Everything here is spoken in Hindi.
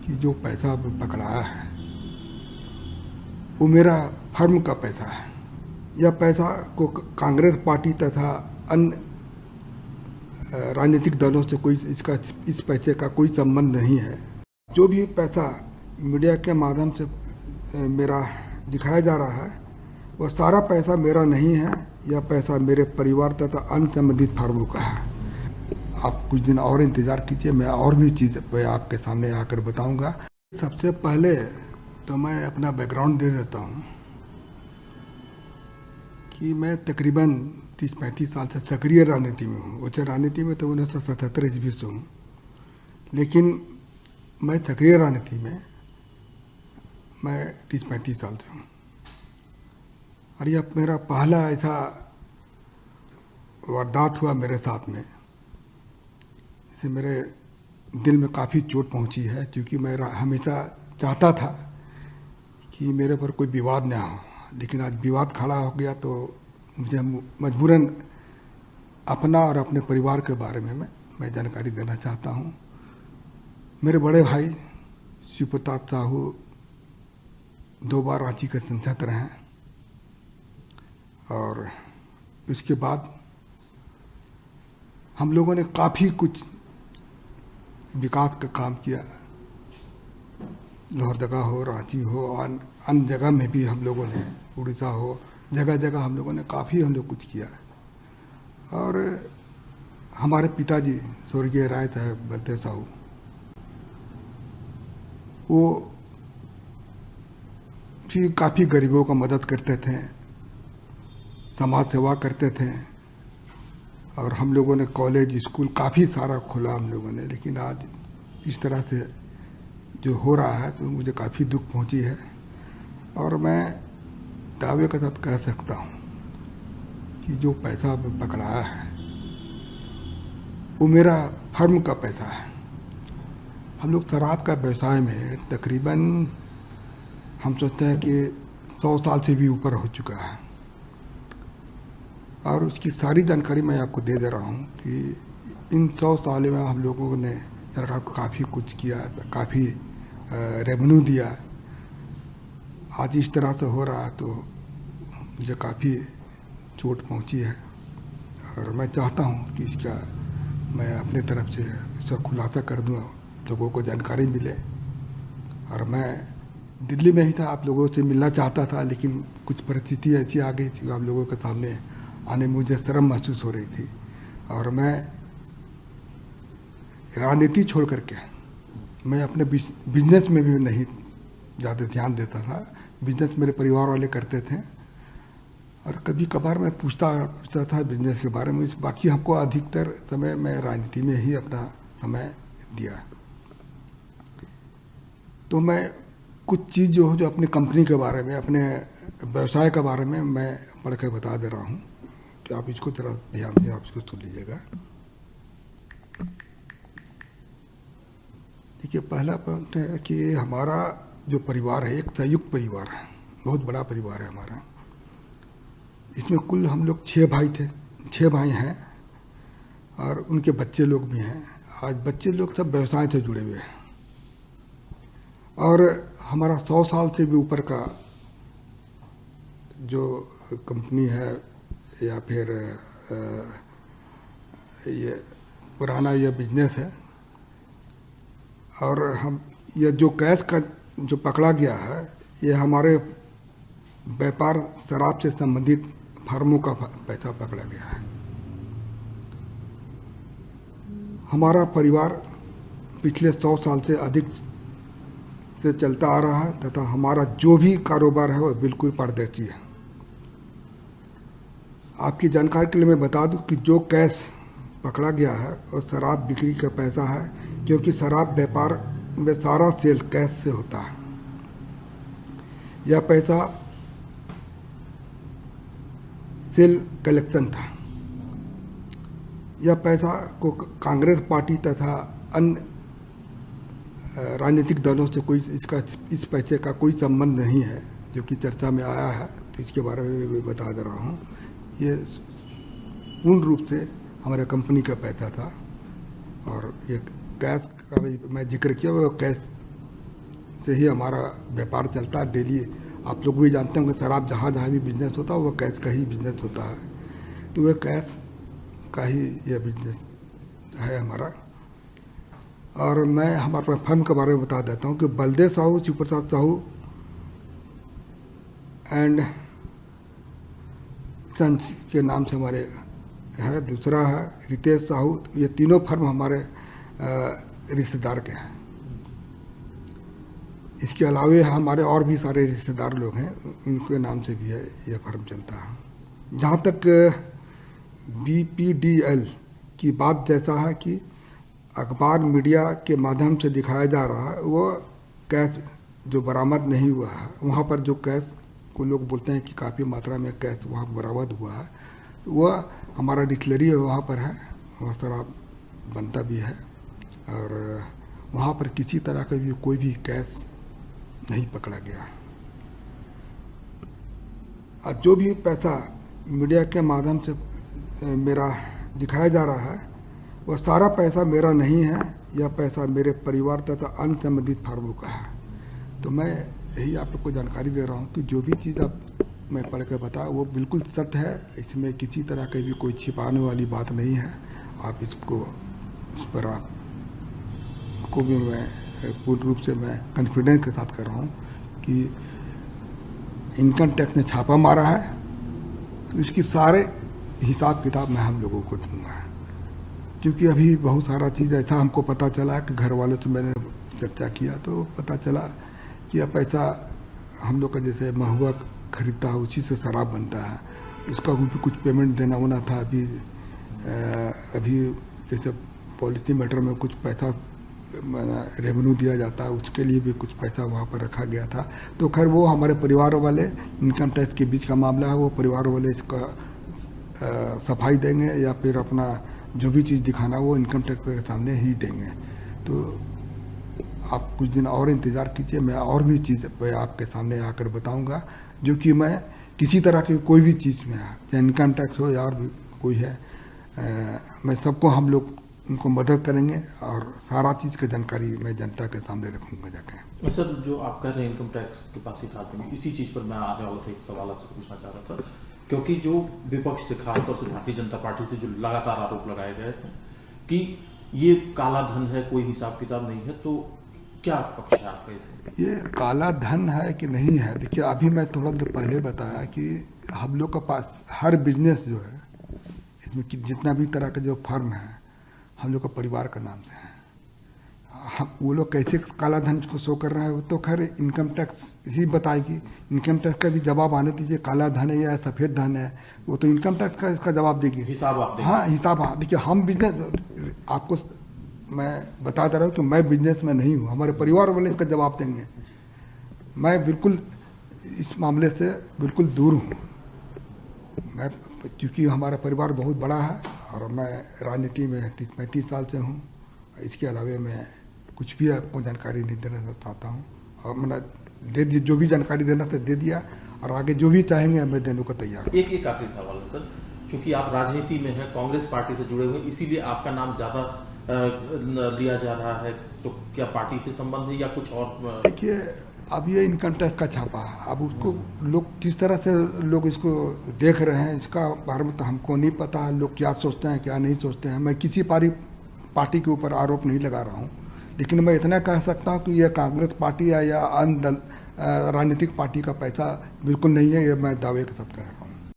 कि जो पैसा पकड़ाया है वो मेरा फर्म का पैसा है। यह पैसा को कांग्रेस पार्टी तथा अन्य राजनीतिक दलों से कोई इस पैसे का कोई संबंध नहीं है। जो भी पैसा मीडिया के माध्यम से मेरा दिखाया जा रहा है वह सारा पैसा मेरा नहीं है। यह पैसा मेरे परिवार तथा अन्य संबंधित फर्मों का है। आप कुछ दिन और इंतज़ार कीजिए, मैं और भी चीज़ आपके सामने आकर बताऊंगा। सबसे पहले तो मैं अपना बैकग्राउंड दे देता हूं कि मैं तकरीबन 30-35 साल से सक्रिय राजनीति में हूँ। वैसे राजनीति में तो 1977 ईस्वी से हूँ, लेकिन मैं सक्रिय राजनीति में मैं 30-35 साल से हूँ। और यह मेरा पहला ऐसा वारदात हुआ मेरे साथ में, इससे मेरे दिल में काफ़ी चोट पहुँची है, क्योंकि मैं हमेशा चाहता था कि मेरे पर कोई विवाद ना हो। लेकिन आज विवाद खड़ा हो गया तो मुझे मजबूरन अपना और अपने परिवार के बारे में मैं जानकारी देना चाहता हूँ। मेरे बड़े भाई शिव प्रताप साहू 2 बार रांची के सांसद रहे हैं, और इसके बाद हम लोगों ने काफ़ी कुछ विकास का काम किया। लोहरदगा हो, रांची हो, और अन्य जगह में भी हम लोगों ने, उड़ीसा हो, जगह जगह हम लोगों ने काफ़ी कुछ किया। और हमारे पिताजी स्वर्गीय राय साहब बलदेव साहू, वो भी काफ़ी गरीबों का मदद करते थे, समाज सेवा करते थे। और हम लोगों ने कॉलेज स्कूल काफ़ी सारा खोला हम लोगों ने। लेकिन आज इस तरह से जो हो रहा है तो मुझे काफ़ी दुख पहुंची है। और मैं दावे के साथ कह सकता हूं कि जो पैसा पकड़ाया है वो मेरा फर्म का पैसा है। हम लोग शराब का व्यवसाय में तकरीबन हम सोचते हैं कि 100 साल से भी ऊपर हो चुका है। और उसकी सारी जानकारी मैं आपको दे रहा हूँ कि इन 100 साल में हम लोगों ने सरकार को काफ़ी कुछ किया, काफ़ी रेवेन्यू दिया। आज इस तरह से हो रहा है तो मुझे काफ़ी चोट पहुंची है। और मैं चाहता हूं कि इसका मैं अपने तरफ से इसका खुलासा कर दूं, लोगों को जानकारी मिले। और मैं दिल्ली में ही था, आप लोगों से मिलना चाहता था, लेकिन कुछ परिस्थिति ऐसी आ गई थी, आप लोगों के सामने आने में मुझे शर्म महसूस हो रही थी। और मैं राजनीति छोड़ करके मैं अपने बिजनेस में भी नहीं ज़्यादा ध्यान देता था। बिजनेस मेरे परिवार वाले करते थे, और कभी कभार मैं पूछता था बिजनेस के बारे में। बाकी हमको अधिकतर समय मैं राजनीति में ही अपना समय दिया। तो मैं कुछ चीज़ जो अपनी कंपनी के बारे में, अपने व्यवसाय के बारे में मैं पढ़ के बता दे रहा हूँ, कि आप इसको थोड़ा ध्यान से आप इसको सुन लीजिएगा। देखिए, पहला पॉइंट है कि हमारा जो परिवार है एक संयुक्त परिवार है, बहुत बड़ा परिवार है हमारा। इसमें कुल हम लोग 6 भाई थे, 6 भाई हैं, और उनके बच्चे लोग भी हैं। आज बच्चे लोग सब व्यवसाय से जुड़े हुए हैं। और हमारा 100 साल से भी ऊपर का जो कंपनी है, या फिर ये पुराना ये बिजनेस है। और हम ये जो कैश का जो पकड़ा गया है, ये हमारे व्यापार शराब से संबंधित फर्मों का पैसा पकड़ा गया है। हमारा परिवार पिछले 100 साल से अधिक से चलता आ रहा है, तथा हमारा जो भी कारोबार है वो बिल्कुल पारदर्शी है। आपकी जानकारी के लिए मैं बता दूं कि जो कैश पकड़ा गया है और शराब बिक्री का पैसा है, क्योंकि शराब व्यापार में सारा सेल कैश से होता है। यह पैसा सेल कलेक्शन था। यह पैसा को कांग्रेस पार्टी तथा अन्य राजनीतिक दलों से इस पैसे का कोई संबंध नहीं है, जो कि चर्चा में आया है। तो इसके बारे में मैं बता दे रहा हूँ। ये पूर्ण रूप से हमारे कंपनी का पैसा था। और ये कैश का मैं जिक्र किया, वो कैश इससे ही हमारा व्यापार चलता है डेली। आप लोग भी जानते होंगे शराब जहाँ जहाँ भी बिजनेस होता है वो कैश का ही बिजनेस होता है, तो वह कैश का ही यह बिजनेस है हमारा। और मैं हमारे फर्म के बारे में बता देता हूँ कि बलदेव साहू, शिव प्रसाद साहू एंड सन्स के नाम से हमारे है। दूसरा है रितेश साहू। ये तीनों फर्म हमारे रिश्तेदार के हैं। इसके अलावे हमारे और भी सारे रिश्तेदार लोग हैं, उनके नाम से भी है यह फर्म चलता है। जहाँ तक BPDL की बात जैसा है कि अखबार मीडिया के माध्यम से दिखाया जा रहा है, वो कैश जो बरामद नहीं हुआ है, वहाँ पर जो कैश को लोग बोलते हैं कि काफ़ी मात्रा में कैश वहाँ बरामद हुआ है, तो वह हमारा डिस्टिलरी वहाँ पर है, वहाँ शराब बनता भी है और वहाँ पर किसी तरह का भी कोई भी कैश नहीं पकड़ा गया। अब जो भी पैसा मीडिया के माध्यम से मेरा दिखाया जा रहा है, वह सारा पैसा मेरा नहीं है, यह पैसा मेरे परिवार तथा अन्य संबंधित फार्मों का है। तो मैं यही आप लोग को जानकारी दे रहा हूँ कि जो भी चीज़ अब मैं पढ़ के बताया वो बिल्कुल सत्य है, इसमें किसी तरह की भी कोई छिपाने वाली बात नहीं है। आप इसको इस पर आप को भी मैं पूर्ण रूप से मैं कॉन्फिडेंस के साथ कर रहा हूँ कि इनकम टैक्स ने छापा मारा है, तो इसकी सारे हिसाब किताब मैं हम लोगों को दूंगा। क्योंकि अभी बहुत सारा चीज़ ऐसा हमको पता चला कि घर वालों से मैंने चर्चा किया तो पता चला कि यह पैसा हम लोग का जैसे महुआ खरीदता है उसी से शराब बनता है, उसका भी कुछ पेमेंट देना होना था। अभी जैसे पॉलिसी मैटर में कुछ पैसा रेवेन्यू दिया जाता है, उसके लिए भी कुछ पैसा वहाँ पर रखा गया था। तो खैर वो हमारे परिवार वाले, इनकम टैक्स के बीच का मामला है, वो परिवार वाले इसका सफाई देंगे या फिर अपना जो भी चीज़ दिखाना वो इनकम टैक्स के सामने ही देंगे। तो आप कुछ दिन और इंतज़ार कीजिए, मैं और भी चीज़ मैं आपके सामने आकर बताऊंगा, जो कि मैं किसी तरह की कोई भी चीज़ में, चाहे इनकम टैक्स हो या और भी कोई है, मैं सबको हम लोग उनको मदद करेंगे और सारा चीज़ की जानकारी मैं जनता के सामने रखूँगा जाके। सर, जो आप कह रहे हैं इनकम टैक्स के पास ही साथ में, इसी चीज़ पर मैं आने वाला था, एक सवाल आपसे पूछना चाह रहा था। क्योंकि जो विपक्ष से, खासतौर से भारतीय जनता पार्टी से जो लगातार आरोप लगाए गए थे कि ये काला धन है, कोई हिसाब किताब नहीं है, तो क्या पक्ष है आपका इसमें? ये काला धन है कि नहीं है, देखिए अभी मैं थोड़ा देर पहले बताया कि हम लोग के पास हर बिजनेस जो है, इसमें जितना भी तरह का जो फर्म है हम लोग का परिवार का नाम से है। हम वो लोग कैसे काला धन को शो कर रहा है वो तो खैर इनकम टैक्स ही बताएगी। इनकम टैक्स का भी जवाब आने दीजिए, काला धन है या सफ़ेद धन है, वो तो इनकम टैक्स का इसका जवाब देगी, हिसाब आप देंगे। हाँ हिसाब। हाँ देखिए, हम बिजनेस, आपको मैं बता दे रहा हूँ कि मैं बिजनेस में नहीं हूँ, हमारे परिवार वाले इसका जवाब देंगे। मैं बिल्कुल इस मामले से बिल्कुल दूर हूँ। मैं क्योंकि हमारा परिवार बहुत बड़ा है और मैं राजनीति में 35 साल से हूँ। इसके अलावा मैं कुछ भी आपको जानकारी नहीं देना चाहता हूँ, और मैंने दे दी जो भी जानकारी देना था दे दिया, और आगे जो भी चाहेंगे मैं देने को तैयार हूँ। एक आखिरी सवाल है सर, क्योंकि आप राजनीति में हैं, कांग्रेस पार्टी से जुड़े हुए, इसीलिए आपका नाम ज़्यादा लिया जा रहा है, तो क्या पार्टी से संबंध है या कुछ और? देखिए, अब ये इनकम टैक्स का छापा है, अब उसको लोग किस तरह से लोग इसको देख रहे हैं इसका बारे में तो हमको नहीं पता है, लोग क्या सोचते हैं क्या नहीं सोचते हैं। मैं किसी पार्टी के ऊपर आरोप नहीं लगा रहा हूँ, लेकिन मैं इतना कह सकता हूँ कि यह कांग्रेस पार्टी या अन्य राजनीतिक पार्टी का पैसा बिल्कुल नहीं है, ये मैं दावे के साथ कह रहा हूँ।